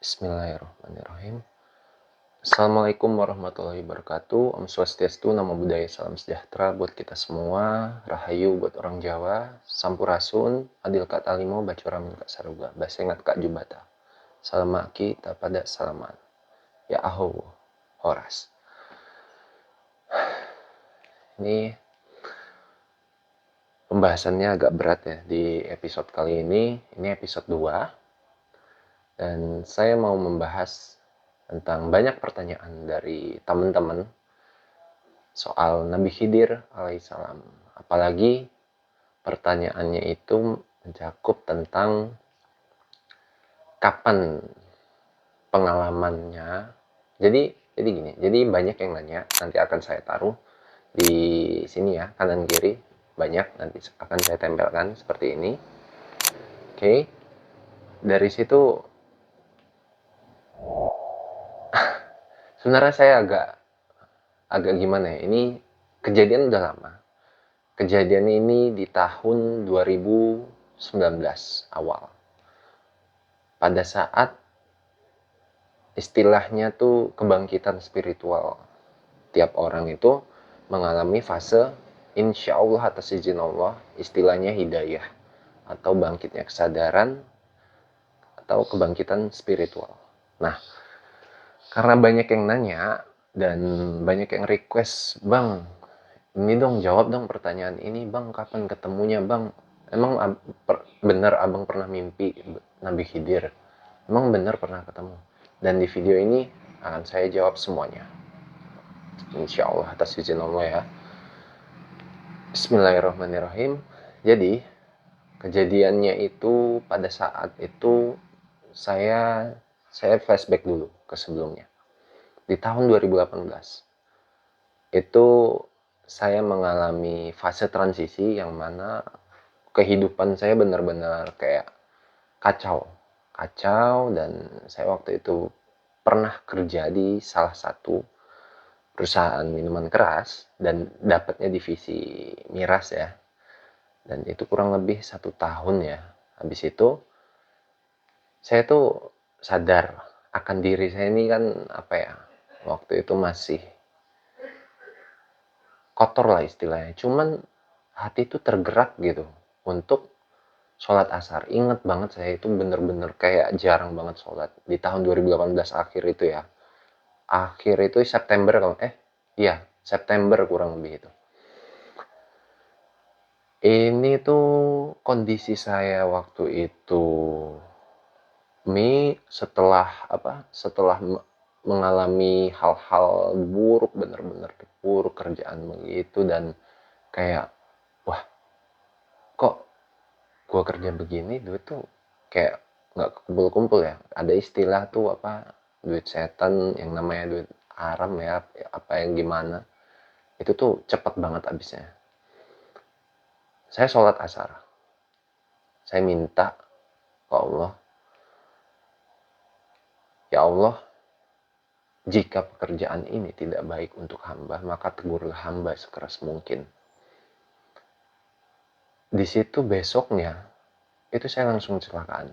Bismillahirrahmanirrahim. Assalamualaikum warahmatullahi wabarakatuh. Om Swastiastu, Namo Buddhaya, salam sejahtera buat kita semua. Rahayu buat orang Jawa. Sampurasun, adil kata limo, bacora min kak saruga. Basengat kak jubata. Salamaki tapada salaman. Ya aho, horas. Ini pembahasannya agak berat ya di episode kali ini. Ini episode 2. Dan saya mau membahas tentang banyak pertanyaan dari teman-teman soal Nabi Khidir alaihissalam. Apalagi pertanyaannya itu mencakup tentang kapan pengalamannya. Jadi gini, jadi banyak yang nanya, nanti akan saya taruh di sini ya, kanan kiri, banyak nanti akan saya tempelkan seperti ini. Oke. Dari situ sebenarnya saya agak gimana ya, ini kejadian udah lama. Kejadian ini di tahun 2019 awal. Pada saat istilahnya tuh kebangkitan spiritual. Tiap orang itu mengalami fase insya Allah atas izin Allah, istilahnya hidayah atau bangkitnya kesadaran atau kebangkitan spiritual. Nah, karena banyak yang nanya dan banyak yang request, Bang, ini dong jawab dong pertanyaan ini, Bang, kapan ketemunya, Bang? Emang bener abang pernah mimpi Nabi Khidir? Emang bener pernah ketemu? Dan di video ini akan saya jawab semuanya. Insya Allah atas izin Allah ya. Bismillahirrahmanirrahim. Jadi kejadiannya itu pada saat itu saya flashback dulu ke sebelumnya. Di tahun 2018 itu saya mengalami fase transisi yang mana kehidupan saya benar-benar kayak kacau dan saya waktu itu pernah kerja di salah satu perusahaan minuman keras dan dapatnya divisi miras ya, dan itu kurang lebih 1 tahun ya. Habis itu saya tuh sadar akan diri saya ini kan apa ya, waktu itu masih kotor lah istilahnya, cuman hati itu tergerak gitu untuk sholat asar. Ingat banget saya itu bener-bener kayak jarang banget sholat di tahun 2018 akhir itu ya. Akhir itu September kalau iya September kurang lebih itu. Ini tuh kondisi saya waktu itu setelah mengalami hal-hal buruk, bener-bener buruk kerjaan begitu, dan kayak wah, kok gua kerja begini duit tuh kayak nggak kumpul-kumpul ya. Ada istilah tuh apa, duit setan, yang namanya duit haram ya, apa yang gimana, itu tuh cepet banget habisnya. Saya sholat asar, saya minta ke Allah, ya Allah, jika pekerjaan ini tidak baik untuk hamba, maka tegurlah hamba sekeras mungkin. Di situ besoknya itu saya langsung kecelakaan.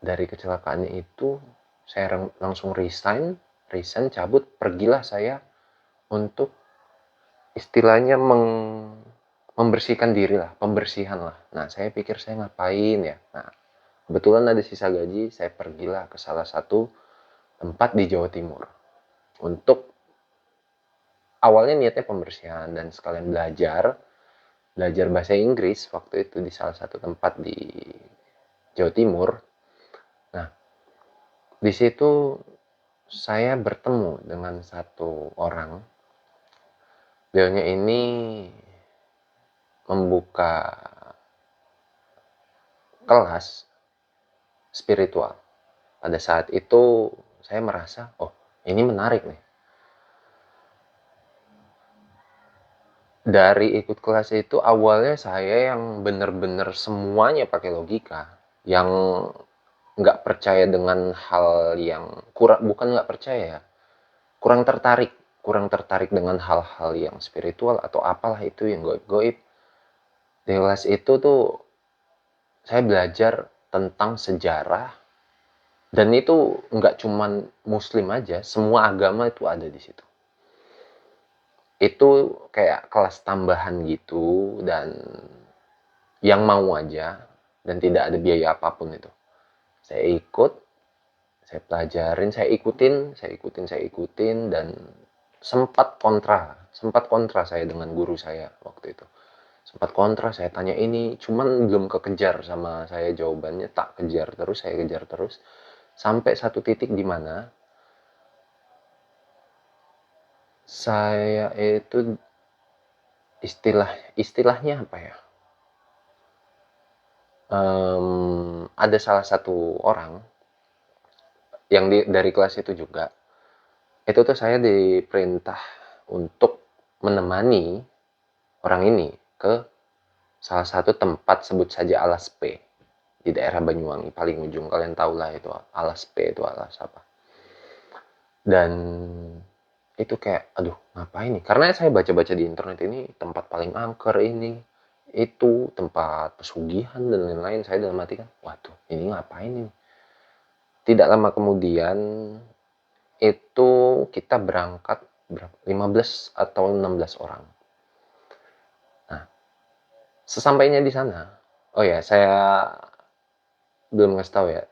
Dari kecelakaannya itu saya langsung resign, cabut, pergilah saya untuk istilahnya membersihkan diri lah, pembersihan lah. Nah, saya pikir saya ngapain ya. Nah, kebetulan ada sisa gaji, saya pergilah ke salah satu tempat di Jawa Timur untuk awalnya niatnya pembersihan dan sekalian belajar bahasa Inggris waktu itu di salah satu tempat di Jawa Timur. Nah, di situ saya bertemu dengan satu orang. Beliaunya ini membuka kelas spiritual. Pada saat itu saya merasa, oh ini menarik nih. Dari ikut kelas itu awalnya saya yang bener-bener semuanya pakai logika, yang nggak percaya dengan hal yang bukan nggak percaya ya, kurang tertarik dengan hal-hal yang spiritual atau apalah itu yang goib-goib. Di kelas itu tuh saya belajar tentang sejarah Dan itu nggak cuman muslim aja, semua agama itu ada di situ. Itu kayak kelas tambahan gitu, dan yang mau aja, dan tidak ada biaya apapun itu. Saya ikut, saya pelajarin, saya ikutin, dan sempat kontra saya dengan guru saya waktu itu. Sempat kontra, saya tanya ini, cuman belum kekejar sama saya jawabannya, tak kejar terus, saya kejar terus. Sampai satu titik di mana saya itu istilahnya apa ya? Ada salah satu orang yang dari kelas itu juga. Itu tuh saya diperintah untuk menemani orang ini ke salah satu tempat, sebut saja Alas P, di daerah Banyuwangi paling ujung. Kalian tahu lah itu Alas P itu alas apa. Dan itu kayak aduh ngapain nih, karena saya baca-baca di internet ini tempat paling angker, ini itu tempat pesugihan dan lain-lain. Saya dalam hati kan, waduh ini ngapain ini. Tidak lama kemudian itu kita berangkat 15 atau 16 orang. Nah, sesampainya di sana, oh ya saya belum ngasih tahu ya,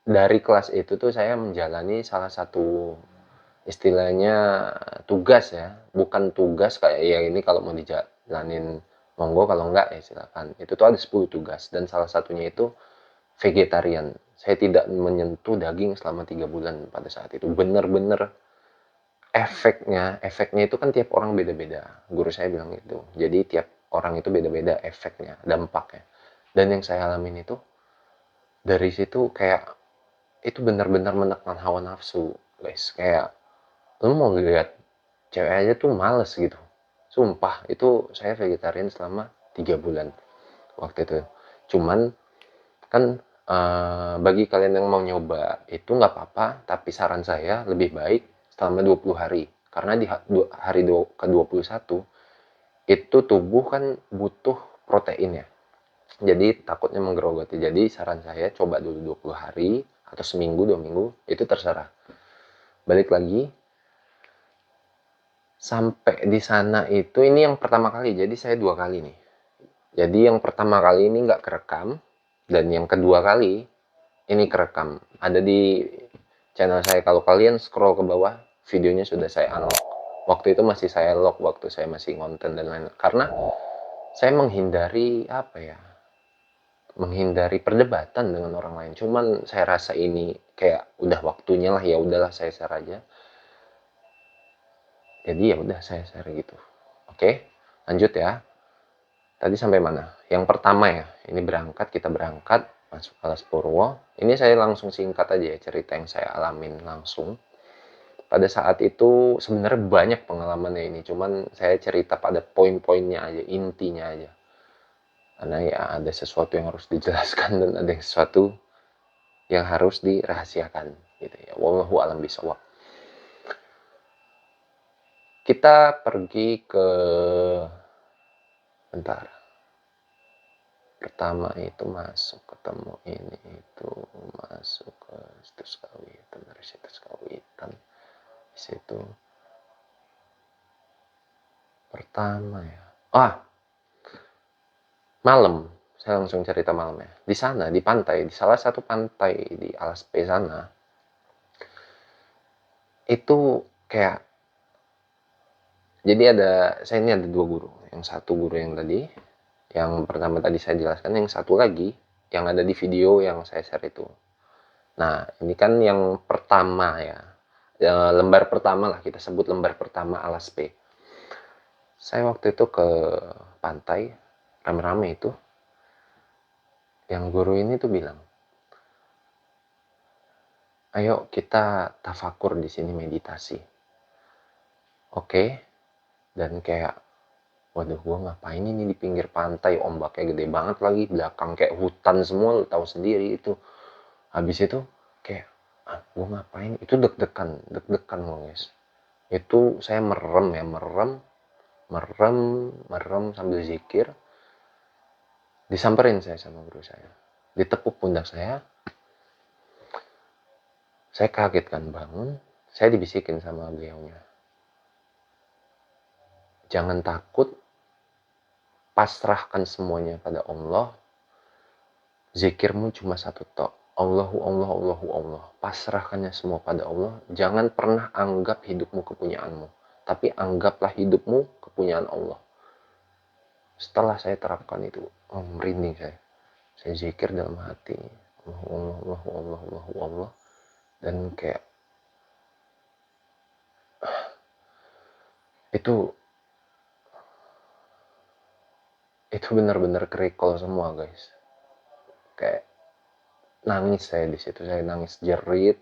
dari kelas itu tuh saya menjalani salah satu istilahnya tugas ya, bukan tugas kayak ya ini kalau mau dijalanin monggo, kalau enggak ya silakan. Itu tuh ada 10 tugas, dan salah satunya itu vegetarian. Saya tidak menyentuh daging selama 3 bulan pada saat itu. Bener-bener efeknya itu kan tiap orang beda-beda. Guru saya bilang gitu. Jadi tiap orang itu beda-beda efeknya, dampaknya. Dan yang saya alamin itu dari situ kayak itu benar-benar menekan hawa nafsu, guys. Kayak lu mau lihat cewek aja tuh males gitu. Sumpah, itu saya vegetarian selama 3 bulan waktu itu. Cuman kan bagi kalian yang mau nyoba itu nggak apa-apa, tapi saran saya lebih baik selama 20 hari. Karena di hari ke-21 itu tubuh kan butuh protein ya. Jadi takutnya menggerogoti. Jadi saran saya coba dulu 20 hari atau seminggu, 2 minggu, itu terserah. Balik lagi, sampai di sana itu ini yang pertama kali, jadi saya 2 kali nih. Jadi yang pertama kali ini nggak kerekam, dan yang kedua kali ini kerekam. Ada di channel saya, kalau kalian scroll ke bawah, videonya sudah saya unlock. Waktu itu masih saya lock, waktu saya masih ngonten dan lain-lain. Karena saya menghindari apa ya, menghindari perdebatan dengan orang lain. Cuman saya rasa ini kayak udah waktunya lah, ya udahlah saya share aja. Jadi ya udah saya share gitu. Oke, lanjut ya. Tadi sampai mana? Yang pertama ya, ini kita berangkat masuk Alas Purwo. Ini saya langsung singkat aja ya, cerita yang saya alamin langsung. Pada saat itu sebenarnya banyak pengalamannya ini, cuman saya cerita pada poin-poinnya aja, intinya aja. Karena ya ada sesuatu yang harus dijelaskan dan ada sesuatu yang harus dirahasiakan gitu ya. Wallahu a'lam bishawab. Kita pergi ke, bentar, pertama itu masuk ketemu ini, itu masuk ke situs kawitan, dari situs kawitan di situ pertama ya, malam, saya langsung cerita malam ya. Di sana di pantai, di salah satu pantai di Alas P sana itu kayak, jadi saya ini ada 2 guru. Yang satu guru yang tadi, yang pertama tadi saya jelaskan, yang satu lagi yang ada di video yang saya share itu. Nah, ini kan yang pertama ya, lembar pertama lah, kita sebut lembar pertama Alas P. Saya waktu itu ke pantai, rame-rame itu, yang guru ini tuh bilang, ayo kita tafakur di sini, meditasi. Oke, dan kayak, waduh gue ngapain ini di pinggir pantai, ombaknya gede banget lagi, belakang kayak hutan semua, lu tahu sendiri itu. Habis itu kayak, gue ngapain, itu deg-degan loh guys. Itu saya merem ya, merem sambil zikir. Disamperin saya sama guru saya, ditepuk pundak saya, Saya kaget kan bangun, saya dibisikin sama beliaunya, jangan takut, pasrahkan semuanya pada Allah, zikirmu cuma satu tok, Allahu Allah Allahu Allah, pasrahkannya semua pada Allah, jangan pernah anggap hidupmu kepunyaanmu, tapi anggaplah hidupmu kepunyaan Allah. Setelah saya terapkan itu, merinding saya zikir dalam hati, Allahu Allah Allahu Allah Allahu Allah, dan kayak itu benar-benar kerikol semua guys, kayak nangis saya di situ, saya nangis jerit,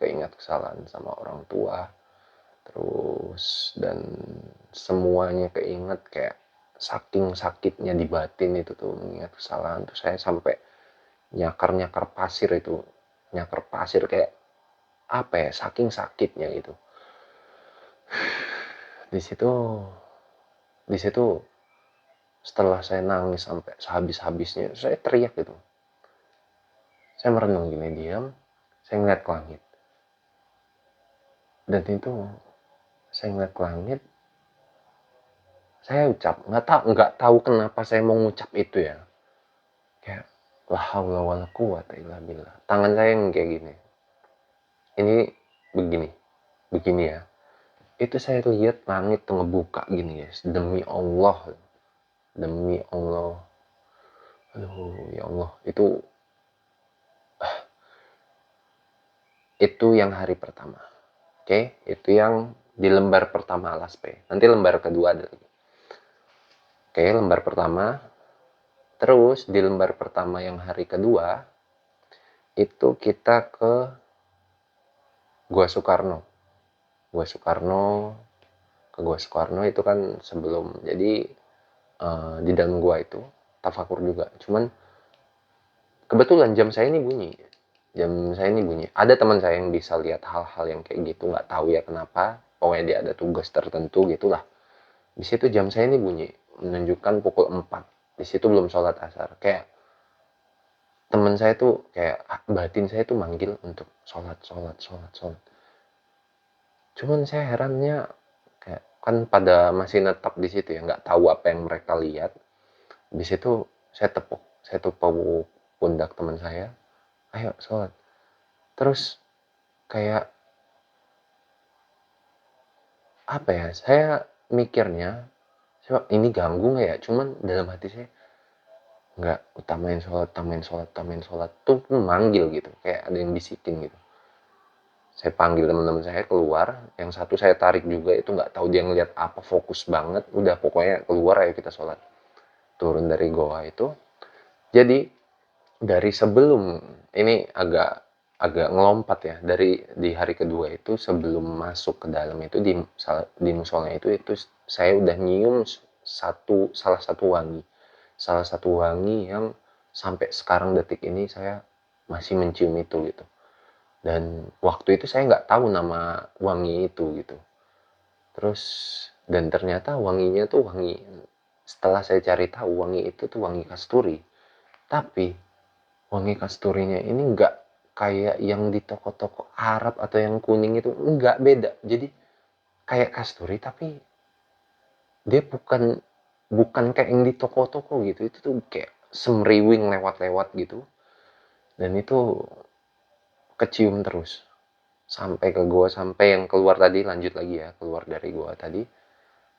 keingat kesalahan sama orang tua, terus dan semuanya keinget, kayak saking sakitnya di batin itu tuh mengingat kesalahan tuh, saya sampai nyakar pasir itu, nyakar pasir kayak apa ya, saking sakitnya gitu. Di situ setelah saya nangis sampai sehabis-habisnya, saya teriak gitu. Saya merenung gini, diam, saya ngeliat ke langit. Dan itu, saya ngeliat ke langit, saya ucap, nggak tahu kenapa saya mau ngucap itu ya. Kayak, la haula wala quwata illa billah. Tangan saya yang kayak gini. Ini begini ya. Itu saya lihat langit tuh ngebuka gini guys. Demi Allah. Aduh, ya Allah. Itu yang hari pertama. Oke, itu yang di lembar pertama alas P. Nanti lembar kedua ada lagi. Oke, lembar pertama. Terus di lembar pertama yang hari kedua, itu kita ke Gua Soekarno. Ke Gua Soekarno itu kan sebelum, jadi di dalam gua itu tafakur juga. Cuman kebetulan jam saya ini bunyi. Ada teman saya yang bisa lihat hal-hal yang kayak gitu, nggak tahu ya kenapa. Pokoknya dia ada tugas tertentu gitulah. Di situ jam saya ini bunyi, menunjukkan pukul 4. Di situ belum sholat asar. Kayak teman saya tuh, kayak batin saya tuh manggil untuk sholat. Cuman saya herannya, kayak kan pada masih netap di situ ya, nggak tahu apa yang mereka lihat. Di situ saya tepuk pundak teman saya, ayo sholat. Terus kayak apa ya, saya mikirnya, ini ganggu nggak ya? Cuman dalam hati saya, nggak, utamain sholat tuh memanggil gitu, kayak ada yang bisikin gitu. Saya panggil teman-teman saya keluar, yang satu saya tarik juga, itu nggak tahu dia ngeliat apa, fokus banget, udah pokoknya keluar, ayo kita sholat. Turun dari goa itu, jadi dari sebelum ini agak ngelompat ya, dari di hari kedua itu sebelum masuk ke dalam itu, di musola itu saya udah nyium salah satu wangi yang sampai sekarang detik ini saya masih mencium itu gitu. Dan waktu itu saya nggak tahu nama wangi itu gitu. Terus dan ternyata wanginya tuh setelah saya cari tahu, wangi itu tuh wangi kasturi. Tapi wangi kasturinya ini nggak kayak yang di toko-toko Arab atau yang kuning itu, nggak, beda. Jadi kayak kasturi tapi dia bukan kayak yang di toko-toko gitu. Itu tuh kayak semriwing lewat-lewat gitu. Dan itu kecium terus sampai ke gua, sampai yang keluar tadi, lanjut lagi ya, keluar dari gua tadi,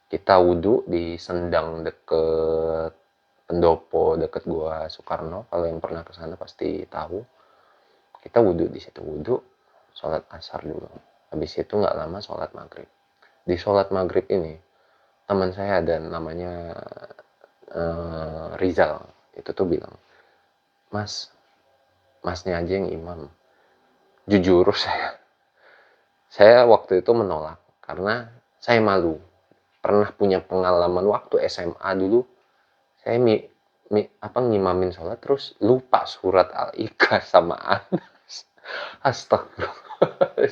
kita wudhu di sendang deket pendopo, deket gua Soekarno. Kalau yang pernah ke sana pasti tahu. Kita wudhu di situ, sholat asar dulu. Habis itu nggak lama sholat maghrib. Di sholat maghrib ini teman saya ada namanya Rizal, itu tuh bilang, masnya aja yang imam. Jujur saya waktu itu menolak karena saya malu. Pernah punya pengalaman waktu SMA dulu, saya ngimamin sholat terus lupa surat Al-Ikhlas sama Anas. Astagfirullah.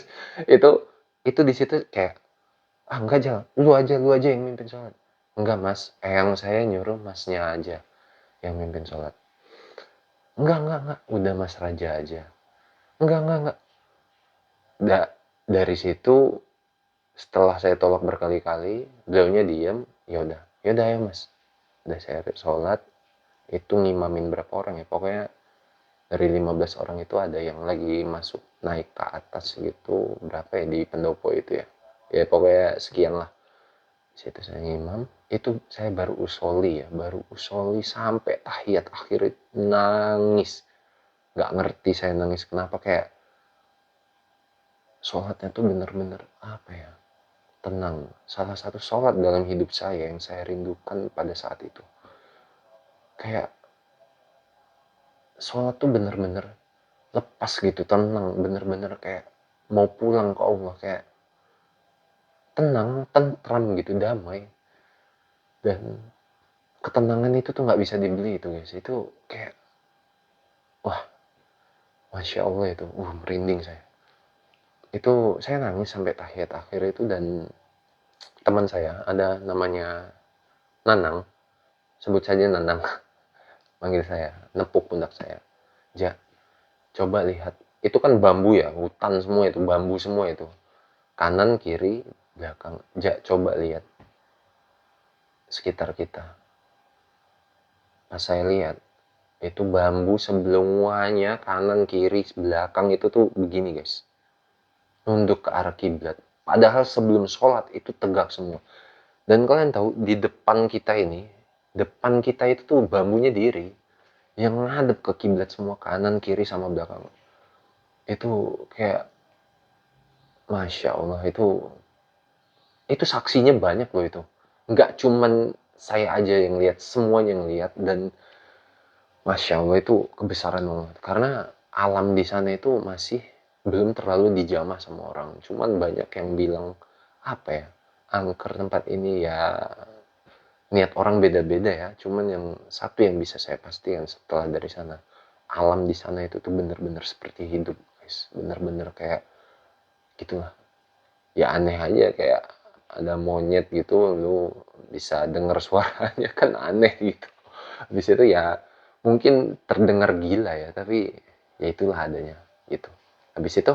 itu di situ kayak, enggak, aja lu aja yang mimpin sholat. Enggak mas, yang saya nyuruh masnya aja yang mimpin sholat. Enggak, udah mas Raja aja. Enggak, Dari situ setelah saya tolak berkali-kali, beliaunya diem. Ya udah ya mas, udah saya sholat. Itu ngimamin berapa orang ya, pokoknya dari 15 orang itu ada yang lagi masuk naik ke atas gitu, berapa ya di pendopo itu ya, ya pokoknya sekian lah. Situ saya ngimam, itu saya baru usoli sampai tahiyat akhir itu nangis. Nggak ngerti saya nangis kenapa, kayak sholatnya tuh bener-bener apa ya, tenang. Salah satu sholat dalam hidup saya yang saya rindukan pada saat itu. Kayak sholat tuh bener-bener lepas gitu, tenang, bener-bener kayak mau pulang ke Allah, kayak tenang, tentram gitu, damai. Dan ketenangan itu tuh nggak bisa dibeli itu guys. Itu kayak, wah, Masya Allah itu, merinding saya. Itu saya nangis sampai tahiyat akhir itu. Dan teman saya ada namanya Nanang, sebut saja Nanang, manggil saya, nepuk pundak saya. Ja, coba lihat, itu kan bambu ya, hutan semua itu, bambu semua itu, kanan kiri belakang. Ja, coba lihat sekitar kita. Pas saya lihat, itu bambu semuanya kanan kiri belakang itu tuh begini guys, nunduk ke arah kiblat. Padahal sebelum sholat itu tegak semua. Dan kalian tahu di depan kita itu tuh bambunya diri yang ngadep ke kiblat semua, kanan kiri sama belakang. Itu kayak, Masya Allah, itu saksinya banyak loh itu. Nggak cuman saya aja yang lihat, semuanya yang lihat. Dan Masya Allah itu kebesaran banget. Karena alam di sana itu masih belum terlalu dijamah sama orang. Cuman banyak yang bilang, apa ya, angker tempat ini ya, niat orang beda-beda ya. Cuman yang satu yang bisa saya pastikan setelah dari sana, alam di sana itu tuh bener-bener seperti hidup guys. Bener-bener kayak gitulah. Ya aneh aja, kayak ada monyet gitu, lu bisa denger suaranya kan aneh gitu. Habis itu ya mungkin terdengar gila ya, tapi ya itulah adanya gitu. Habis itu,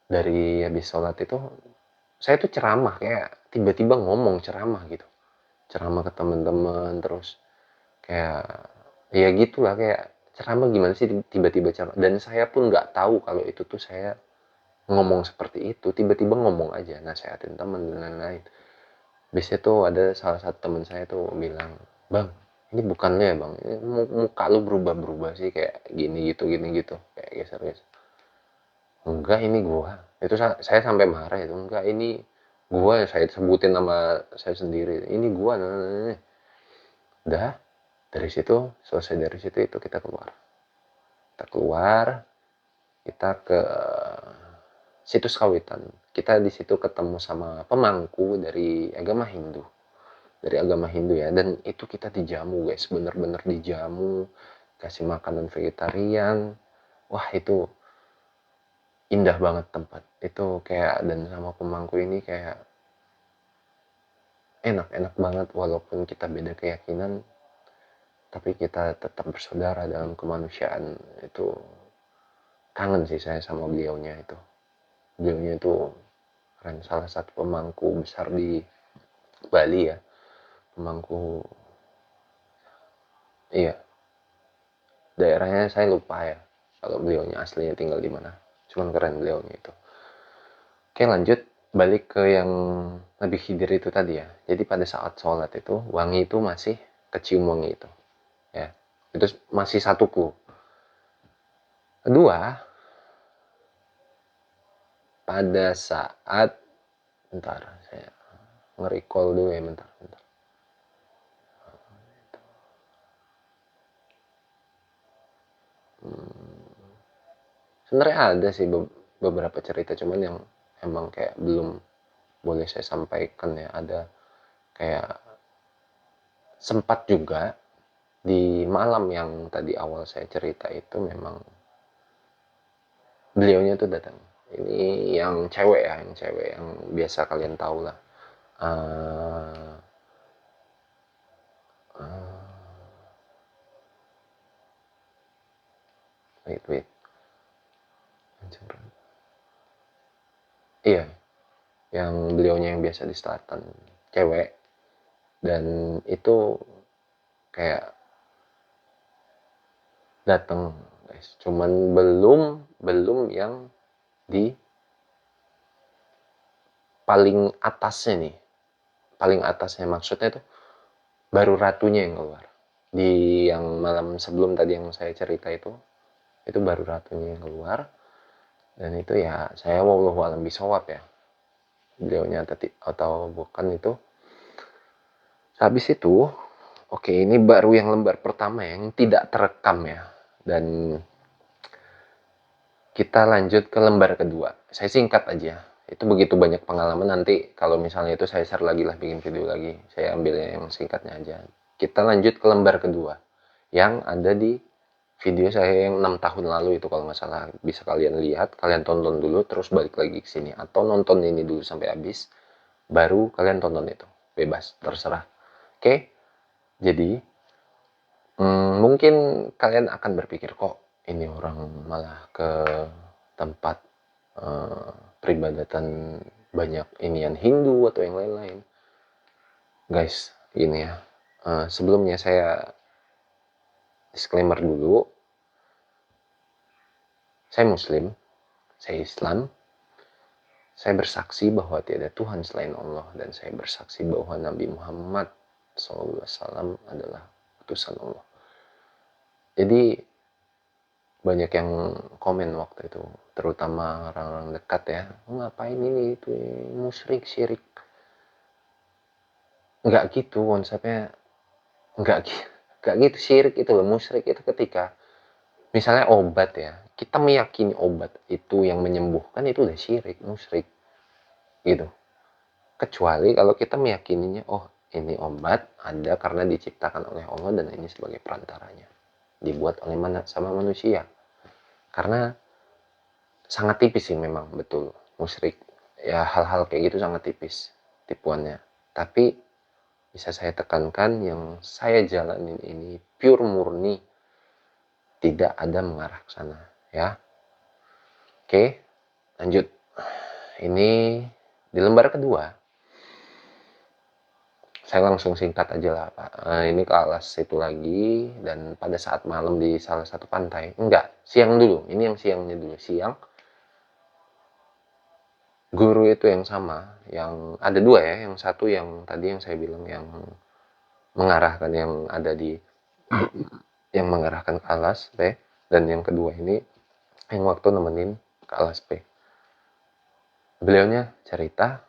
dari habis sholat itu saya tuh ceramah, kayak tiba-tiba ngomong ceramah gitu, ceramah ke teman-teman. Terus kayak ya gitulah, kayak ceramah gimana sih tiba-tiba ceramah. Dan saya pun nggak tahu kalau itu tuh saya ngomong seperti itu, tiba-tiba ngomong aja nasehatin teman dan lain-lain. Biasanya tuh ada salah satu teman saya tuh bilang, bang, ini bukannya ya bang, ini muka lu berubah-berubah sih, kayak gini gitu, kayak geser-geser. Enggak, ini gua. Itu saya sampai marah itu. Enggak, ini gua. Saya sebutin nama saya sendiri, ini gua. Nah. Udah, dari situ, selesai dari situ, itu kita keluar. Kita ke situs Kawitan. Kita di situ ketemu sama pemangku dari agama Hindu. Ya. Dan itu kita dijamu guys, bener-bener dijamu, kasih makanan vegetarian. Wah, itu indah banget tempat itu, kayak, dan sama pemangku ini kayak enak banget. Walaupun kita beda keyakinan, tapi kita tetap bersaudara dalam kemanusiaan. Itu kangen sih saya sama beliaunya itu keren. Salah satu pemangku besar di Bali ya, pemangku. Iya, daerahnya saya lupa ya, kalau beliaunya aslinya tinggal di mana. Cuman keren beliaunya itu. Oke, lanjut balik ke yang Nabi Khidir itu tadi ya. Jadi pada saat sholat itu wangi itu masih kecium, wangi itu ya. Itu masih satu clue. Kedua, pada saat, bentar saya nge-recall dulu ya, bentar. Sebenarnya ada sih beberapa cerita, cuman yang emang kayak belum boleh saya sampaikan ya. Ada kayak sempat juga di malam yang tadi awal saya cerita itu, memang beliaunya tuh datang. Ini yang cewek ya, yang biasa kalian tahu lah. uh, uh, wait, Iya, yang beliaunya yang biasa di selatan, cewek. Dan itu kayak datang, guys. Cuman belum belum yang di paling atasnya nih. Paling atasnya maksudnya tuh baru ratunya yang keluar. Di yang malam sebelum tadi yang saya cerita itu baru ratunya yang keluar. Dan itu ya saya wallahu alam bisawab ya. Beliaunya atau bukan itu. Habis itu, oke, ini baru yang lembar pertama yang tidak terekam ya. Dan kita lanjut ke lembar kedua. Saya singkat aja. Itu begitu banyak pengalaman, nanti kalau misalnya itu saya share lagi lah, bikin video lagi. Saya ambilnya yang singkatnya aja. Kita lanjut ke lembar kedua. Yang ada di video saya yang 6 tahun lalu itu kalau nggak salah. Bisa kalian lihat, kalian tonton dulu, terus balik lagi ke sini. Atau nonton ini dulu sampai habis, baru kalian tonton itu. Bebas, terserah. Oke, jadi mungkin kalian akan berpikir, kok ini orang malah ke tempat eh, peribadatan banyak inian Hindu atau yang lain-lain. Guys, gini ya. Sebelumnya saya disclaimer dulu, saya Muslim, saya Islam, saya bersaksi bahwa tiada Tuhan selain Allah, dan saya bersaksi bahwa Nabi Muhammad SAW adalah utusan Allah. Jadi banyak yang komen waktu itu, terutama orang-orang dekat ya, ngapain ini itu musyrik, syirik. Nggak gitu konsepnya, nggak nggak gitu. Syirik itu loh, musyrik itu ketika misalnya obat ya, kita meyakini obat itu yang menyembuhkan, itu udah syirik, musyrik gitu. Kecuali kalau kita meyakininya, oh ini obat ada karena diciptakan oleh Allah dan ini sebagai perantaranya, dibuat oleh sama manusia. Karena sangat tipis sih memang, betul, musyrik ya, hal-hal kayak gitu sangat tipis tipuannya. Tapi bisa saya tekankan, yang saya jalanin ini pure murni, tidak ada mengarah ke sana ya. Oke, lanjut. Ini di lembar kedua, saya langsung singkat aja lah Pak. Ini ke alas itu lagi, dan pada saat malam di salah satu pantai, enggak, siang dulu, ini yang siangnya dulu. Siang, guru itu yang sama, yang ada dua ya, yang satu yang tadi yang saya bilang yang mengarahkan, yang ada di yang mengarahkan ke alas B, dan yang kedua ini yang waktu nemenin ke alas B. Beliaunya cerita,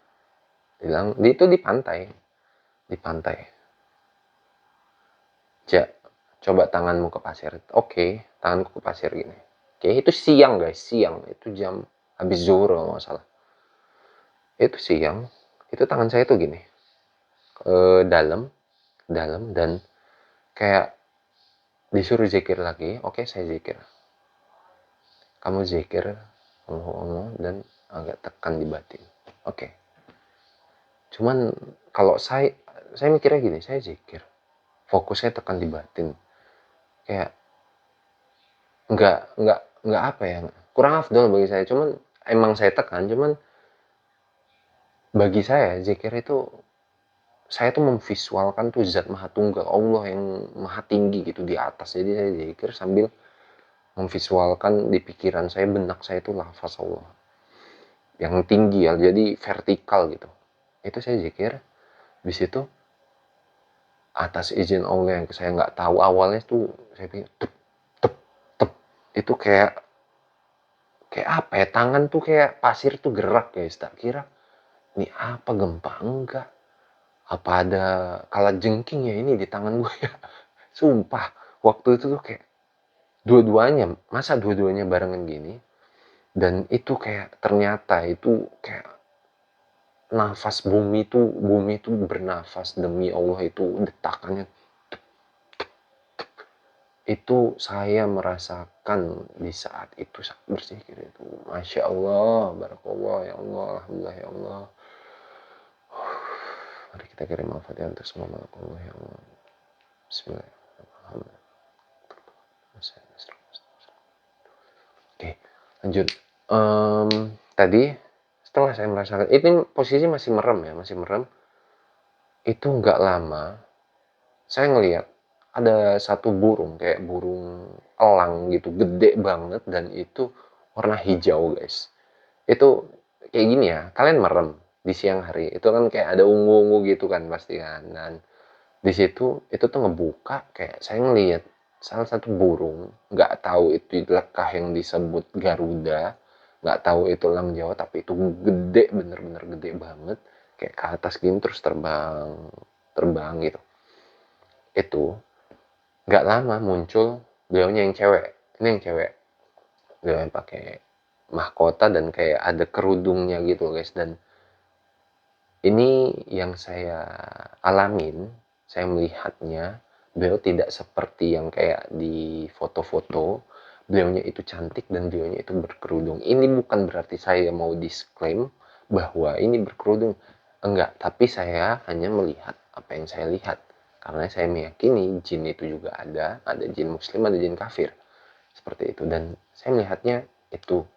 bilang itu di pantai. Ja, coba tanganmu ke pasir. Oke, tanganku ke pasir gini. Oke, itu siang guys, siang. Itu jam habis zuhur kalau nggak salah. Itu siang, itu tangan saya tuh gini, ke dalam, dan kayak disuruh zikir lagi. Oke, saya zikir. Kamu zikir, Allah, dan agak tekan di batin. Oke. Cuman kalau saya mikirnya gini, saya zikir, fokusnya tekan di batin. Kayak nggak apa ya, kurang afdol bagi saya. Cuman emang saya tekan, cuman bagi saya zikir itu, saya tuh memvisualkan tuh zat maha tunggal, Allah yang maha tinggi gitu di atas. Jadi saya zikir sambil memvisualkan di pikiran saya, benak saya itu lafaz Allah yang tinggi ya, jadi vertikal gitu. Itu saya zikir. Di situ atas izin Allah yang saya nggak tahu awalnya tuh, saya pikir tep tep tep, itu kayak apa ya, tangan tuh kayak pasir tuh gerak guys. Tak kira ini apa, gempa enggak, apa ada kalajengking ya ini di tangan gue ya. Sumpah waktu itu tuh kayak dua-duanya, masa dua-duanya barengan gini. Dan itu kayak ternyata itu kayak nafas, bumi itu bernafas demi Allah, itu detakannya itu saya merasakan di saat itu, saat berzikir itu. Masya Allah, barakallah, ya Allah, alhamdulillah, ya Allah. Mari kita kirim al-fatihah untuk semua makhluk Allah, ya Allah. Bismillahirrahmanirrahim. Oke, lanjut. Tadi Setelah saya merasakan, itu posisi masih merem ya, masih merem. Itu nggak lama, saya ngelihat ada satu burung, kayak burung elang gitu, gede banget, dan itu warna hijau, guys. Itu kayak gini ya, kalian merem di siang hari, itu kan kayak ada ungu-ungu gitu kan pasti kan. Dan di situ itu tuh ngebuka, kayak saya ngelihat salah satu burung, nggak tahu itu lekah yang disebut Garuda, nggak tahu itu elang Jawa, tapi itu gede, bener-bener gede banget, kayak ke atas gini terus terbang, terbang gitu. Itu nggak lama muncul beliaunya yang cewek, ini yang cewek, beliau yang pakai mahkota dan kayak ada kerudungnya gitu guys. Dan ini yang saya alamin, saya melihatnya, beliau tidak seperti yang kayak di foto-foto. Beliaunya itu cantik dan beliaunya itu berkerudung. Ini bukan berarti saya mau disclaim bahwa ini berkerudung. Enggak, tapi saya hanya melihat apa yang saya lihat. Karena saya meyakini jin itu juga ada jin muslim, ada jin kafir. Seperti itu. Dan saya melihatnya itu.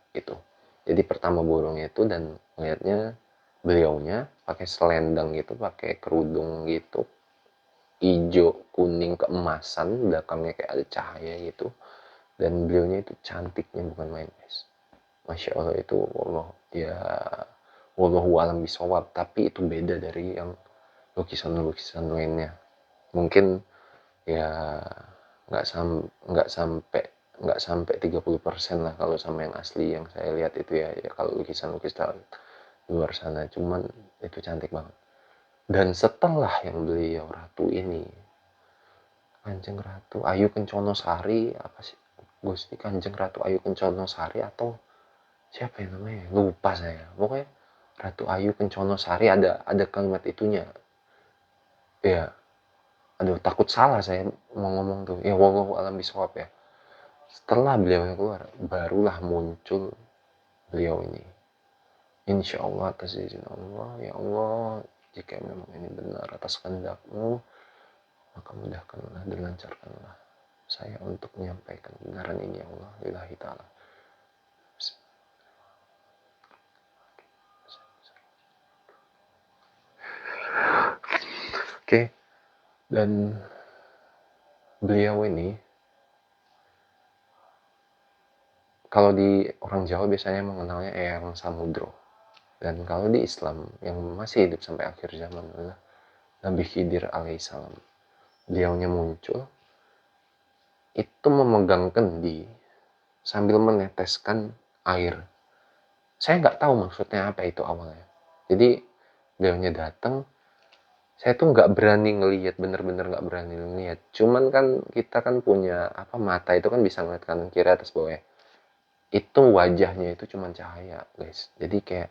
Jadi pertama burungnya itu, dan melihatnya beliaunya pakai selendang gitu, pakai kerudung gitu, hijau kuning keemasan, belakangnya kayak ada cahaya gitu. Dan beliaunya itu cantiknya bukan main, guys. Masya Allah, itu Allah ya, wallahu alam bisawab, tapi itu beda dari yang lukisan-lukisan lainnya. Mungkin ya nggak sampai nggak sampai 30% lah kalau sama yang asli yang saya lihat itu ya, ya kalau lukisan-lukisan luar sana. Cuman itu cantik banget. Dan setelah yang beliau ratu ini, Kanjeng Ratu Ayu Kencono Sari, apa sih, Gusti Kanjeng Ratu Ayu Kencono Sari atau siapa yang namanya, lupa saya, pokoknya Ratu Ayu Kencono Sari, ada kalimat itunya ya. Aduh, takut salah saya mau ngomong tuh ya, wallahu alam bisawab ya. Setelah beliau keluar, barulah muncul beliau ini. Insya Allah atas izin Allah, ya Allah, jika memang ini benar atas kehendak-Mu, maka mudahkanlah dan lancarkanlah saya untuk menyampaikan kebenaran ini, ya Allah, lillahi ta'ala. Oke, dan beliau ini, kalau di orang Jawa biasanya mengenalnya Eyang Samudro. Dan kalau di Islam yang masih hidup sampai akhir zaman adalah Nabi Khidir alaihissalam. Beliaunya muncul, itu memegang kendi sambil meneteskan air. Saya nggak tahu maksudnya apa itu awalnya. Jadi beliaunya datang, saya tuh nggak berani ngelihat, bener-bener nggak berani ngelihat. Cuman kan kita kan punya apa, mata itu kan bisa ngeliat kanan kiri atas bawah ya. Itu wajahnya itu cuman cahaya, guys. Jadi kayak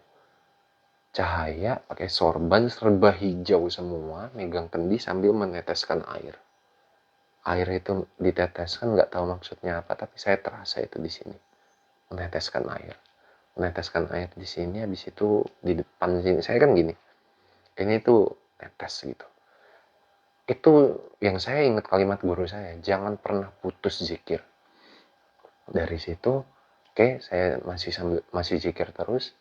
cahaya pakai sorban serba hijau semua, megang kendi sambil meneteskan air. Air itu diteteskan, nggak tahu maksudnya apa, tapi saya terasa itu di sini. Meneteskan air. Meneteskan air di sini, habis itu di depan sini. Saya kan gini. Ini tuh tetes gitu. Itu yang saya ingat kalimat guru saya, jangan pernah putus zikir. Dari situ, oke, saya masih zikir terus.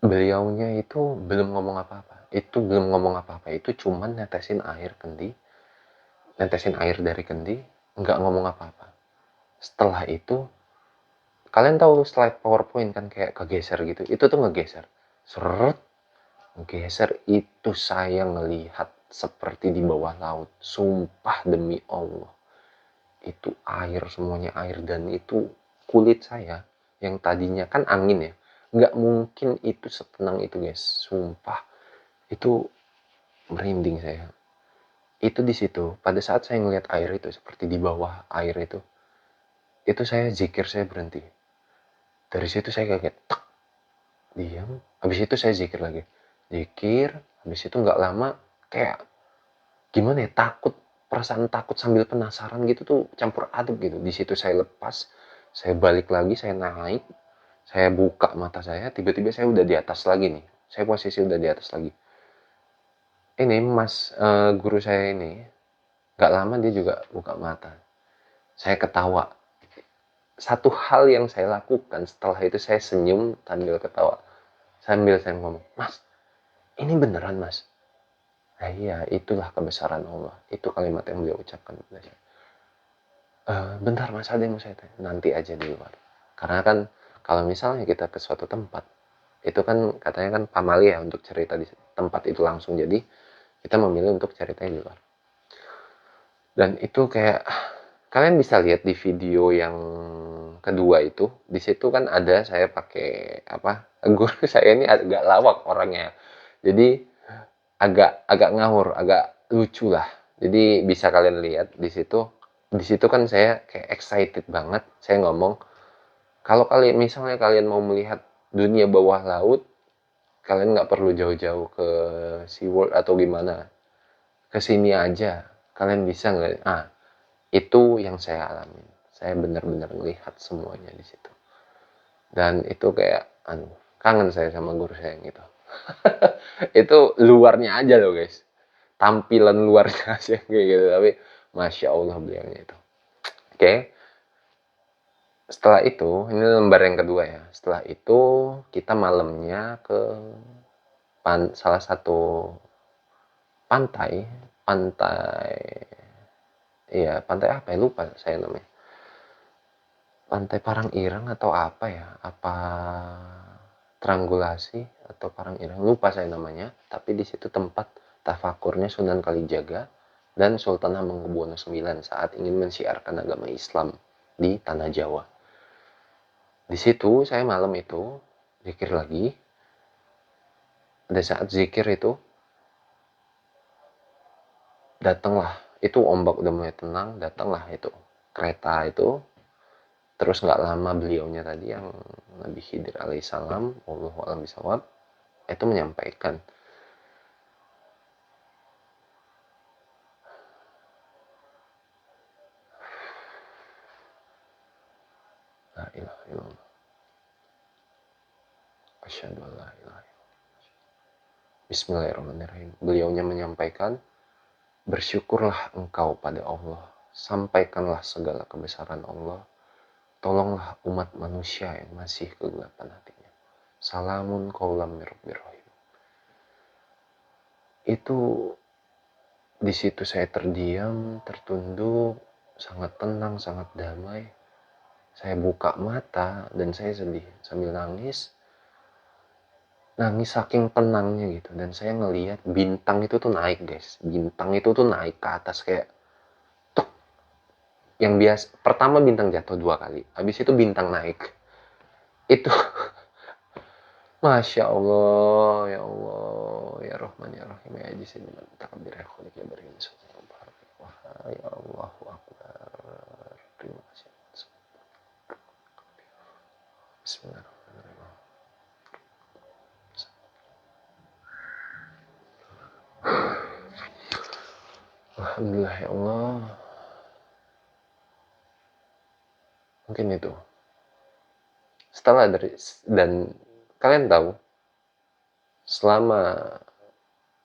Beliaunya itu belum ngomong apa-apa. Itu cuman netesin air dari kendi, nggak ngomong apa-apa. Setelah itu, kalian tahu slide PowerPoint kan kayak kegeser gitu. Itu tuh ngegeser. Seret, ngegeser, itu saya ngelihat seperti di bawah laut. Sumpah demi Allah. Itu air, semuanya air. Dan itu kulit saya yang tadinya kan angin ya. Nggak mungkin itu setenang itu, guys. Sumpah. Itu merinding saya. Itu di situ, pada saat saya ngelihat air itu seperti di bawah air itu saya zikir, saya berhenti. Dari situ saya kaget, tak, diam. Habis itu saya zikir lagi, zikir. Habis itu nggak lama, kayak gimana ya, takut, perasaan takut sambil penasaran gitu tuh campur aduk gitu. Di situ saya lepas, saya balik lagi, saya naik, saya buka mata saya, tiba-tiba saya udah di atas lagi nih. Saya posisi udah di atas lagi. Ini guru saya ini, nggak lama dia juga buka mata. Saya ketawa. Satu hal yang saya lakukan setelah itu, saya senyum sambil ketawa. Sambil saya ngomong, "Mas, ini beneran Mas?" "Ah, iya, itulah kebesaran Allah." Itu kalimat yang beliau ucapkan kepada saya. Bentar Mas, ada yang mau saya tanya." "Nanti aja di luar." Karena kan kalau misalnya kita ke suatu tempat, itu kan katanya kan pamali ya untuk cerita di tempat itu langsung. Jadi kita memilih untuk ceritanya di luar. Dan itu kayak kalian bisa lihat di video yang kedua itu, di situ kan ada saya pakai apa? Guru saya ini agak lawak orangnya. Jadi agak agak ngawur, agak lucu lah. Jadi bisa kalian lihat di situ. Di situ kan saya kayak excited banget. Saya ngomong, kalau kalian misalnya kalian mau melihat dunia bawah laut, kalian nggak perlu jauh-jauh ke SeaWorld atau gimana. Ke sini aja, kalian bisa nggak? Itu yang saya alami. Saya benar-benar melihat semuanya di situ. Dan itu kayak, kangen saya sama guru saya yang itu. Itu luarnya aja loh guys. Tampilan luarnya aja kayak gitu. Tapi Masya Allah beliaunya itu. Oke. Setelah itu, ini lembar yang kedua ya. Setelah itu kita malamnya ke salah satu pantai. Pantai, iya pantai apa ya, lupa saya namanya. Pantai Parangirang atau apa ya, apa Tranggulasi atau Parangirang, lupa saya namanya. Tapi di situ tempat tafakurnya Sunan Kalijaga dan Sultan Hamengkubuwono IX saat ingin mensiarkan agama Islam di tanah Jawa. Di situ saya malam itu zikir lagi. Pada saat zikir itu datanglah, itu ombak udah mulai tenang, datanglah itu kereta itu. Terus nggak lama beliaunya tadi yang Nabi Khidir alaihissalam, wallahu a'lam bishawab, itu menyampaikan, la ilaha illallah, asyhadu an la ilaha illallah. Bismillahirrahmanirrahim. Beliaunya menyampaikan, bersyukurlah engkau pada Allah, sampaikanlah segala kebesaran Allah, tolonglah umat manusia yang masih kegelapan hatinya. Salamun qaulam mir rabbir rahim. Itu di situ saya terdiam, tertunduk, sangat tenang, sangat damai. Saya buka mata dan saya sedih sambil nangis. Nangis saking tenangnya gitu. Dan saya ngelihat bintang itu tuh naik guys. Bintang itu tuh naik ke atas kayak tuk. Yang biasa, pertama bintang jatuh 2 kali. Habis itu bintang naik. Itu Masya Allah, ya Allah, ya Rahman, ya Rahim, ya Aziz, ya Takabir, ya Khalik, ya Barin, ya Allahu Akbar. Terima kasih. Bismillahirrahmanirrahim. Alhamdulillah ya Allah. Mungkin itu. Setelah dari, dan kalian tahu, selama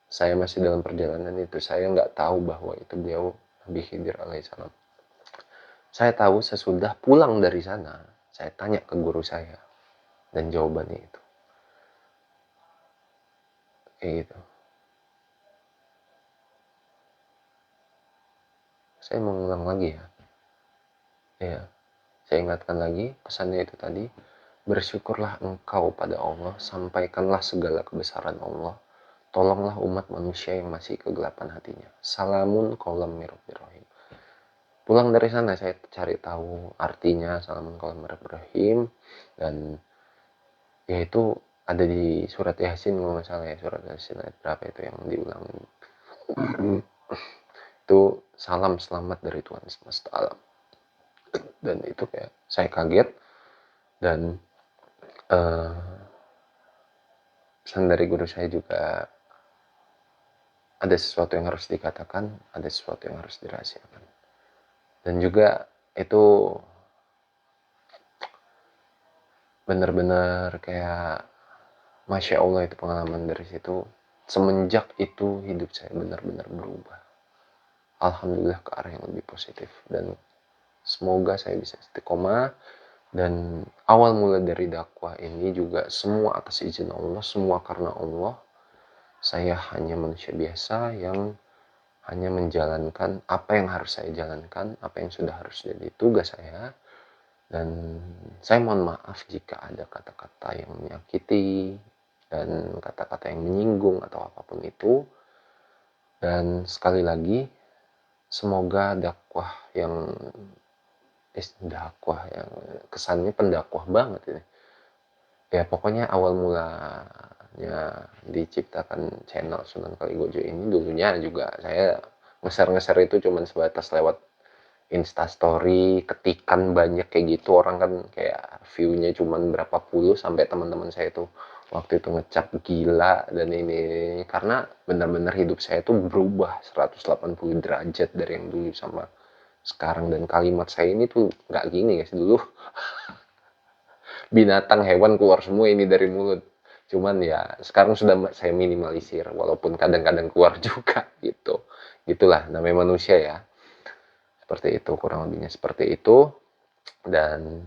saya masih dalam perjalanan itu, saya nggak tahu bahwa itu beliau Nabi Khidir alaihissalam. Saya tahu sesudah pulang dari sana, saya tanya ke guru saya, dan jawabannya itu. Kayak gitu. Saya mau ngulang lagi ya. Ya, saya ingatkan lagi pesannya itu tadi. Bersyukurlah engkau pada Allah, sampaikanlah segala kebesaran Allah, tolonglah umat manusia yang masih kegelapan hatinya. Salamun qaulam mir rabbir rahim. Pulang dari sana saya cari tahu artinya salamun qaulam mir rabbir rahim, dan yaitu ada di surat Yasin kalau nggak salah ya, surat Yasin ayat berapa itu yang diulangin. Itu salam selamat dari Tuhan semesta alam. Dan itu kayak saya kaget. Dan pesan dari guru saya juga, ada sesuatu yang harus dikatakan, ada sesuatu yang harus dirahasiakan. Dan juga itu benar-benar kayak Masya Allah, itu pengalaman dari situ. Semenjak itu hidup saya benar-benar berubah. Alhamdulillah ke arah yang lebih positif. Dan semoga saya bisa istiqomah Dan awal mula dari dakwah ini juga semua atas izin Allah, semua karena Allah. Saya hanya manusia biasa yang hanya menjalankan apa yang harus saya jalankan, apa yang sudah harus jadi tugas saya. Dan saya mohon maaf jika ada kata-kata yang menyakiti dan kata-kata yang menyinggung atau apapun itu. Dan sekali lagi, semoga dakwah yang kesannya pendakwah banget ini. Ya pokoknya awal mulanya diciptakan channel Sunan Kaligojo ini dulunya juga saya ngeser-ngeser itu cuman sebatas lewat Instastory, ketikan banyak kayak gitu, orang kan kayak view-nya cuman berapa puluh, sampai teman-teman saya tuh waktu itu ngecap gila dan ini karena benar-benar hidup saya tuh berubah 180 derajat dari yang dulu sama sekarang. Dan kalimat saya ini tuh nggak gini guys, dulu binatang hewan keluar semua ini dari mulut, cuman ya sekarang sudah saya minimalisir walaupun kadang-kadang keluar juga gitu. Gitulah namanya manusia ya, seperti itu kurang lebihnya, seperti itu. Dan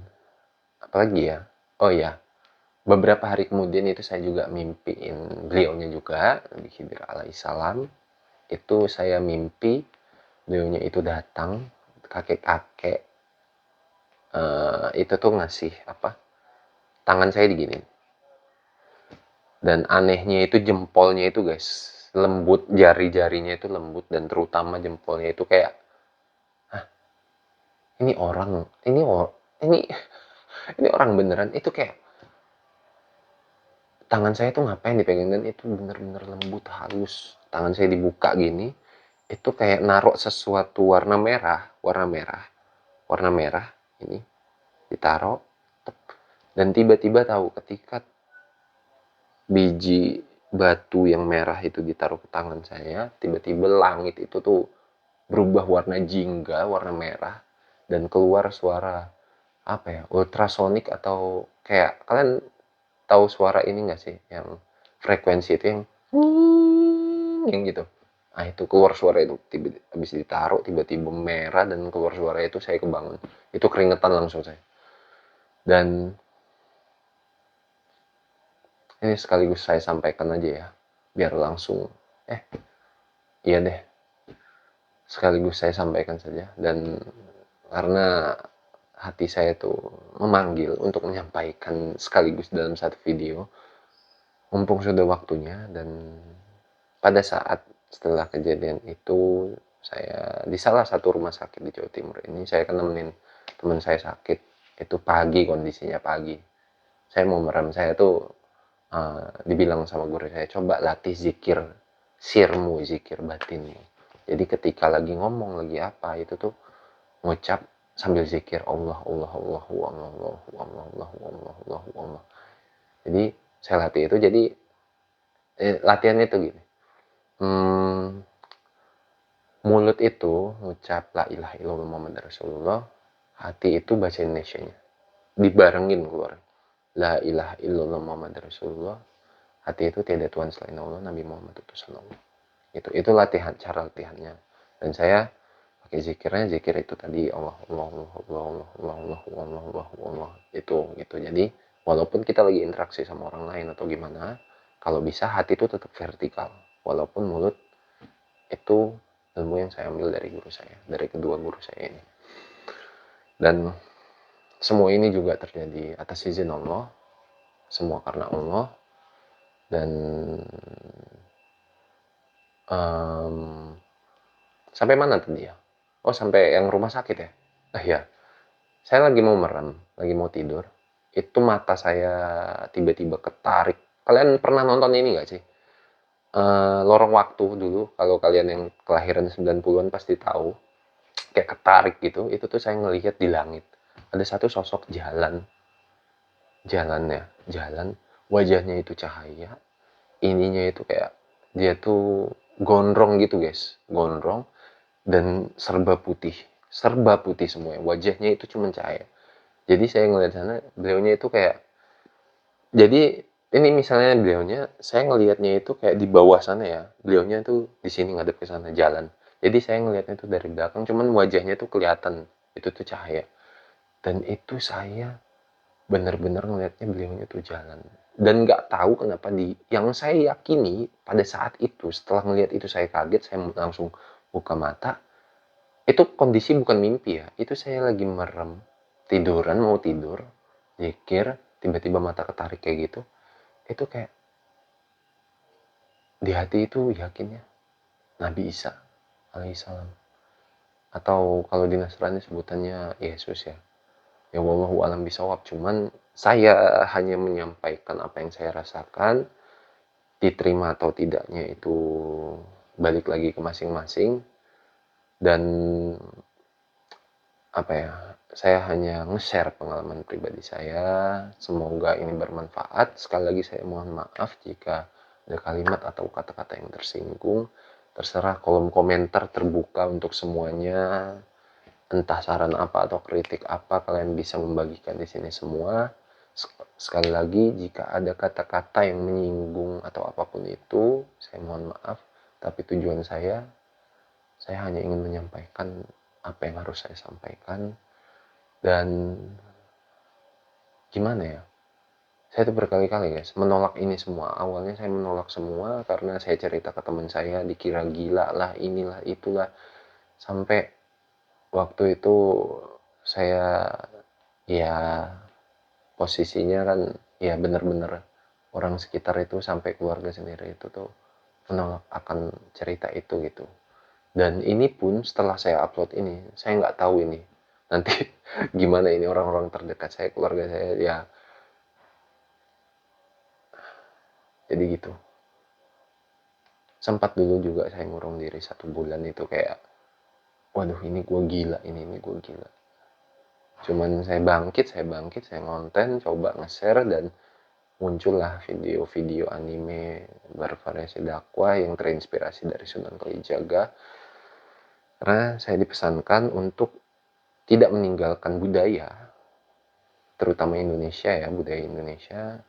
apalagi ya, oh ya, beberapa hari kemudian itu saya juga mimpiin beliaunya juga di Khidir alaihissalam. Itu saya mimpi beliaunya itu datang, kakek-kakek, itu tuh ngasih apa, tangan saya digini. Dan anehnya itu jempolnya itu guys, lembut, jari-jarinya itu lembut, dan terutama jempolnya itu kayak, ah ini orang, ini ini orang beneran. Itu kayak tangan saya tuh ngapain dipegang, dan itu bener-bener lembut, halus. Tangan saya dibuka gini, itu kayak naruh sesuatu warna merah, warna merah ini ditaruh. Dan tiba-tiba tahu ketika biji batu yang merah itu ditaruh ke tangan saya, tiba-tiba langit itu tuh berubah warna jingga, warna merah, dan keluar suara apa ya, ultrasonik, atau kayak kalian tahu suara ini nggak sih, yang frekuensi itu yang gitu. Nah itu keluar suara itu, tiba habis ditaruh tiba-tiba merah dan keluar suara itu, saya kebangun. Itu keringetan langsung saya. Dan ini sekaligus saya sampaikan aja ya, biar langsung, iya deh, sekaligus saya sampaikan saja. Dan karena hati saya tuh memanggil untuk menyampaikan sekaligus dalam satu video, mumpung sudah waktunya. Dan pada saat setelah kejadian itu, saya di salah satu rumah sakit di Jawa Timur ini, saya kan nemenin teman saya sakit. Itu pagi, kondisinya pagi, saya mau merem, saya tuh dibilang sama guru saya, coba latih zikir sirmu, zikir batinmu. Jadi ketika lagi ngomong, lagi apa, itu tuh ngucap sambil zikir Allah Allah Allah Allah Allah Allah Allah Allah Allah Allah. Jadi saya latih itu. Jadi latihannya itu gini, mulut itu ngucap la ilaha illallah Muhammad Rasulullah, hati itu baca Indonesianya dibarengin keluar, la ilaha illallah Muhammad Rasulullah, hati itu tiada Tuhan selain Allah, Nabi Muhammad utusan Allah. Itu latihan, cara latihannya. Dan saya pakai zikirnya, zikir itu tadi Allah Allah Allah Allah Allah Allah Allah Allah Allah Allah, itu gitu. Jadi walaupun kita lagi interaksi sama orang lain atau gimana, kalau bisa hati itu tetap vertikal, walaupun mulut. Itu ilmu yang saya ambil dari guru saya, dari kedua guru saya ini. Dan semua ini juga terjadi atas izin Allah, semua karena Allah. Dan sampai mana tadi ya? Oh, sampai yang rumah sakit ya? Ya, saya lagi mau merem, lagi mau tidur. Itu mata saya tiba-tiba ketarik. Kalian pernah nonton ini nggak sih? Lorong Waktu dulu, kalau kalian yang kelahiran 90-an pasti tahu. Kayak ketarik gitu. Itu tuh saya ngelihat di langit. Ada satu sosok jalan, wajahnya itu cahaya, ininya itu kayak dia tuh gondrong gitu guys, gondrong, dan serba putih semua, wajahnya itu cuma cahaya. Jadi saya ngelihat sana, beliaunya itu kayak, jadi ini misalnya beliaunya, saya ngelihatnya itu kayak di bawah sana ya, beliaunya tuh di sini ngadep ke sana jalan. Jadi saya ngelihatnya itu dari belakang, cuman wajahnya tuh kelihatan, itu tuh cahaya. Dan itu saya bener-bener ngelihatnya beliaunya tuh jalan. Dan nggak tahu kenapa yang saya yakini pada saat itu, setelah ngelihat itu saya kaget, saya langsung buka mata, itu kondisi bukan mimpi ya, itu saya lagi merem, tiduran, mau tidur, zikir, tiba-tiba mata ketarik kayak gitu, itu kayak di hati itu yakinnya Nabi Isa alaihissalam, atau kalau di Nasrani sebutannya Yesus ya. Ya wallahu alam bisawab, cuman saya hanya menyampaikan apa yang saya rasakan, diterima atau tidaknya itu balik lagi ke masing-masing. Dan apa ya, saya hanya nge-share pengalaman pribadi saya, semoga ini bermanfaat. Sekali lagi saya mohon maaf jika ada kalimat atau kata-kata yang tersinggung. Terserah, kolom komentar terbuka untuk semuanya, entah saran apa atau kritik apa, kalian bisa membagikan di sini semua. Sekali lagi, jika ada kata-kata yang menyinggung atau apapun itu, saya mohon maaf. Tapi tujuan saya hanya ingin menyampaikan apa yang harus saya sampaikan. Dan gimana ya, saya tuh berkali-kali guys menolak ini semua. Awalnya saya menolak semua karena saya cerita ke teman saya, dikira gila lah, inilah itulah. Sampai waktu itu saya, ya posisinya kan, ya bener-bener orang sekitar itu sampai keluarga sendiri itu tuh menolak akan cerita itu gitu. Dan ini pun setelah saya upload ini, saya nggak tahu ini nanti gimana ini orang-orang terdekat saya, keluarga saya, ya jadi gitu. Sempat dulu juga saya ngurung diri 1 bulan itu, kayak waduh ini gue gila, ini gue gila. Cuman saya bangkit, saya ngonten, coba nge-share, dan muncullah video-video anime bervariasi dakwah yang terinspirasi dari Sunan Kalijaga. Karena saya dipesankan untuk tidak meninggalkan budaya, terutama Indonesia ya, budaya Indonesia,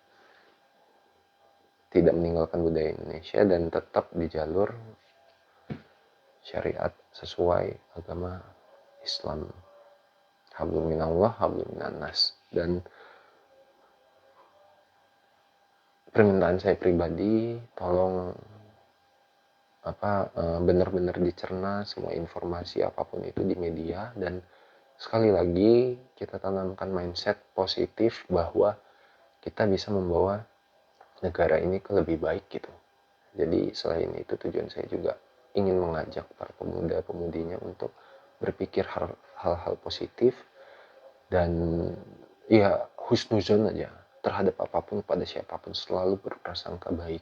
tidak meninggalkan budaya Indonesia dan tetap di jalur syariat sesuai agama Islam. Hablum minallah, hablum minannas. Dan permintaan saya pribadi, tolong benar-benar dicerna semua informasi apapun itu di media, dan sekali lagi kita tanamkan mindset positif bahwa kita bisa membawa negara ini ke lebih baik gitu. Jadi selain itu, tujuan saya juga ingin mengajak para pemuda-pemudinya untuk berpikir hal-hal positif, dan ya husnuzon aja terhadap apapun, pada siapapun selalu berprasangka baik.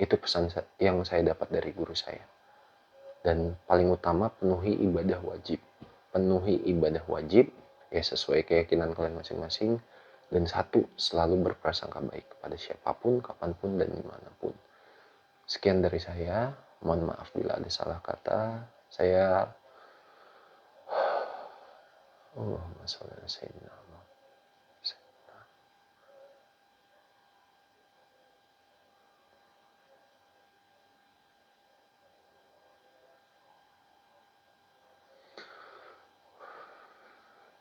Itu pesan yang saya dapat dari guru saya. Dan paling utama, penuhi ibadah wajib. Penuhi ibadah wajib ya sesuai keyakinan kalian masing-masing. Dan satu, selalu berprasangka baik kepada siapapun, kapanpun, dan dimanapun. Sekian dari saya. Mohon maaf bila ada salah kata. Saya Allahumma sholli ala sayyidina Muhammad.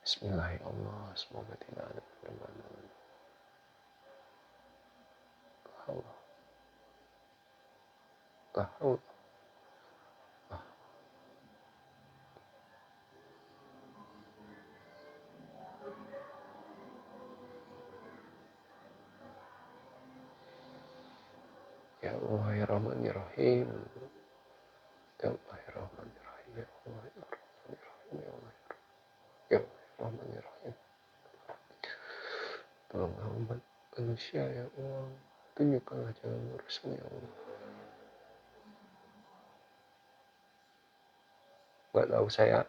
Bismillahirrahmanirrahim. Semoga tidak ada perbedaan. Allah. Allah. Ya Allah ya Rahman ya Rahim. Ya Allah ya Rahman ya Rahim. Ya Allah ya Rahman ya Rahim. Ya Allah ya Rahman ya Rahim. Tolong hamba manusia ya Allah. Tunjukkanlah jalan lurusnya ya Allah. Gak tahu, saya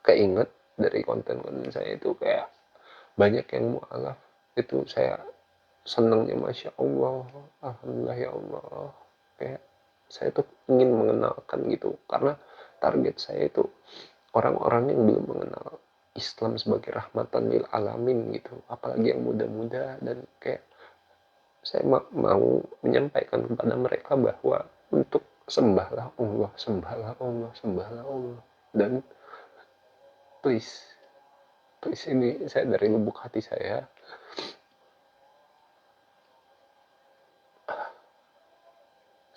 keinget dari konten-konten saya itu kayak banyak yang mualaf. Itu saya senangnya, Masya Allah, Alhamdulillah ya Allah. Kayak saya tuh ingin mengenalkan gitu, karena target saya itu orang-orang yang belum mengenal Islam sebagai rahmatan lil alamin gitu, apalagi yang muda-muda. Dan kayak saya mau menyampaikan kepada mereka bahwa untuk sembahlah Allah, sembahlah Allah, sembahlah Allah. Dan please, please, ini saya dari lubuk hati saya,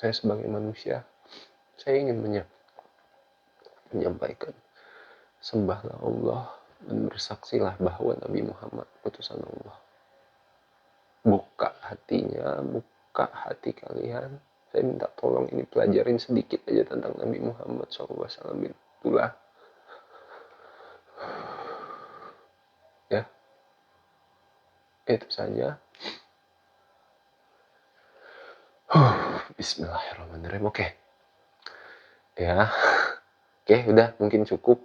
saya sebagai manusia, saya ingin menyampaikan, sembahlah Allah dan bersaksilah bahwa Nabi Muhammad utusan Allah. Buka hatinya, buka hati kalian. Saya minta tolong ini pelajarin sedikit aja tentang Nabi Muhammad SAW. Itulah ya, itu saja. Bismillahirrahmanirrahim. Oke ya, oke udah mungkin cukup.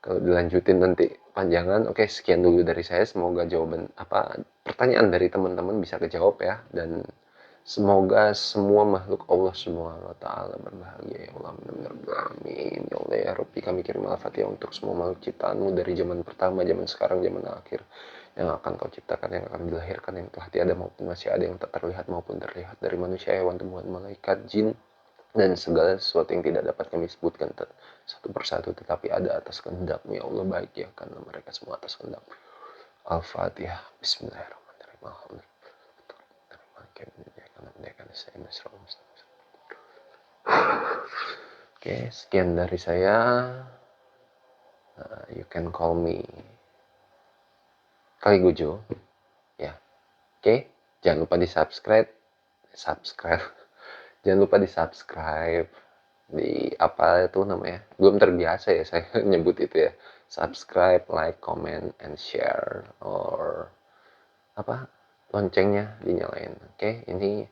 Kalau dilanjutin nanti panjangan. Oke, sekian dulu dari saya. Semoga jawaban pertanyaan dari teman-teman bisa kejawab ya, dan semoga semua makhluk Allah Subhanahu wa taala berbahagia ya Allah. Amin. Ya Allah ya Rabbi, kami kirim al-Fatihah untuk semua makhluk ciptaanmu dari zaman pertama, zaman sekarang, zaman akhir, yang akan kau ciptakan, yang akan dilahirkan, yang telah tiada maupun masih ada, yang tak terlihat maupun terlihat, dari manusia, hewan, tumbuhan, malaikat, jin, dan segala sesuatu yang tidak dapat kami sebutkan satu persatu, tetapi ada atas kehendak-Mu ya Allah, baik ya karena mereka semua atas kehendak. Al-Fatihah. Bismillahirrahmanirrahim. Oke, sekian dari saya. You can call me Kaligujo ya. Oke, jangan lupa di subscribe. Jangan lupa di subscribe di apa itu namanya, belum terbiasa ya saya nyebut itu ya. Subscribe, like, comment, and share, or loncengnya dinyalain. Oke, ini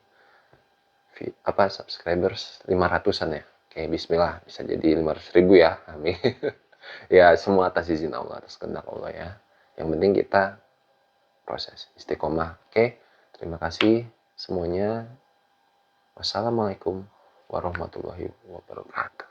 subscribers 500-an ya. Oke, bismillah, bisa jadi 500.000 ya, amin. Ya, semua atas izin Allah, atas kehendak Allah ya. Yang penting kita proses istiqomah. Oke, terima kasih semuanya. Wassalamualaikum warahmatullahi wabarakatuh.